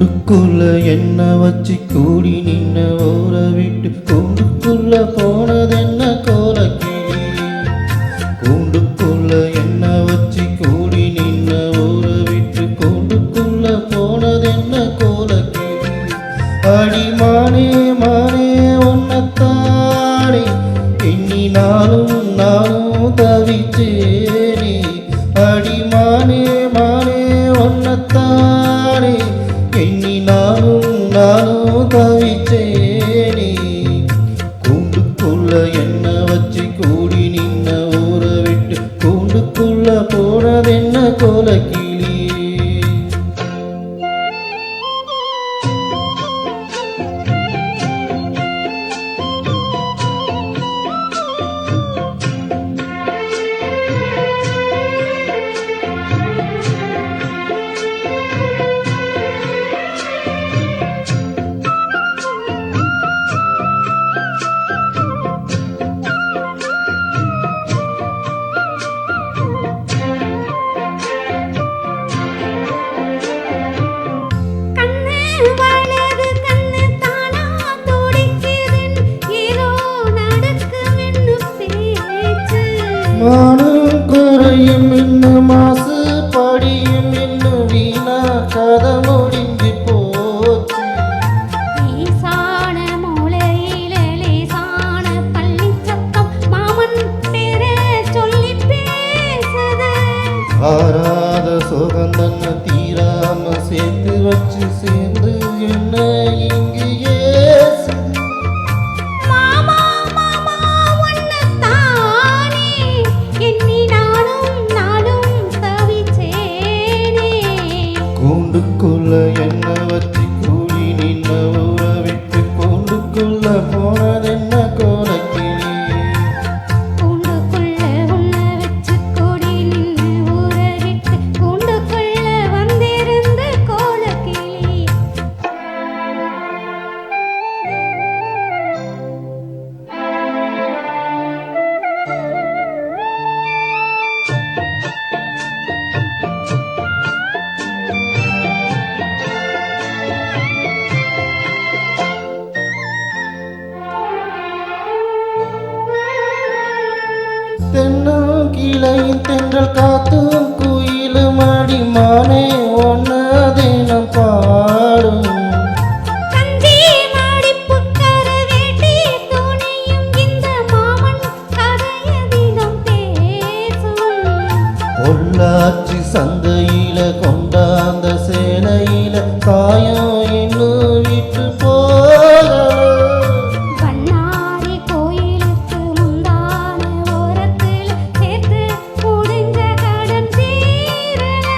கூண்டுக்குள்ள என்ன வச்சு கூடி நின்ன ஊற விட்டு கூண்டுக்குள்ள போனதென்ன கோலக்கிளி. கூண்டுக்குள்ள என்ன வச்சு கூடி நின்ன ஊற விட்டு கூண்டுக்குள்ள போனதென்ன கோலக்கிளி. அடி மானே மானே ஒன்னத்தானே எண்ணி நானும் தவிச்சேனே. அடி மானே மானே ஒன்னத்தானே எண்ணி நானும் தவிச்சேனே. கூண்டுக்குள்ள என்ன வச்சு கூடி நின்ன ஊற விட்டு கூண்டுக்குள்ள போனதென்ன கோலக்கிளி. மானும் குறையும் இன்னும் மாசு படியும் இன்னும் வீணா கதை முடிஞ்சு போச்சு. ஈசான மூலையில லேசான பள்ளி சத்தம் மாமன் பேரை சொல்லி பேசுது. ஆராத சுகந்தன்ன தீராம சேர்த்து வச்சு சேர்ந்து என்ன இங்கு ஏசு. மாமா மாமா ஒன்னத்தானே எண்ணி நானும் தவிச்சேனே. கூண்டுக்குள்ள என்ன வச்சு கூடி நின்ன ஊற விட்டு கூண்டுக்குள்ள போனதென்ன கோலக்கிளி. கூண்டுக்குள்ள உன்ன வச்சு கூடி நின்னு ஊற விட்டு கூண்டுக்குள்ள வந்திருந்த கோலக்கிளி. தென்னும் கிளையும் தென்றல் காத்தும் குயிலும் அடி மானே ஒன்ன தினம் பாடும். கஞ்சி மாடிப்புக்கர வேட்டி துணியும் இந்த மாமன் கதைய தினம் பேசும். பொள்ளாச்சி சந்தையில கொண்டாந்த சேலையில காயம் இன்னும் விட்டு போக. பண்ணாரி கோயிலுக்கு முந்தான ஓரத்தில் சேர்த்து முடிஞ்ச கடன் தீரல.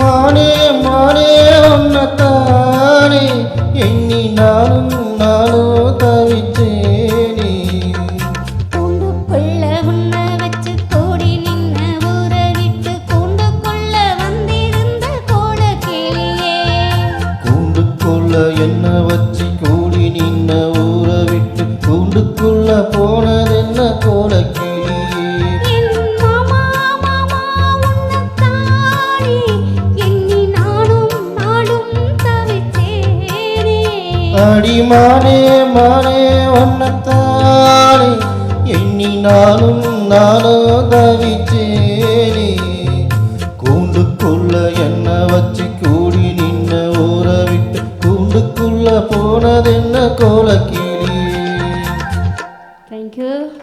மானே மானே ஒன்னத்தானே எண்ணி நானும் தவிச்சேனே. கூண்டுக்குள்ள உன்ன வச்சு கூடி நின்ன ஊற விட்டு கூண்டுக்குள்ள வந்திருந்த கோலக்கிளியே. கூண்டுக்குள்ள என்ன வச்சு கூடி நின்ன ஊற விட்டு கூண்டுக்குள்ள போனதென்ன கோலக்கிளி. என் மாமா மாமா உன்னத்தானே எண்ணி நானும் தவிச்சேனே. அடி மானே மானே ஒன்னத்தானே எண்ணி நானும் தவிச்சேனே. கூண்டுக்குள்ள என்ன வச்சு கூடி நின்ன ஊற விட்டு கூண்டுக்குள்ள போனதென்ன கோலக்கிளி. Thank you.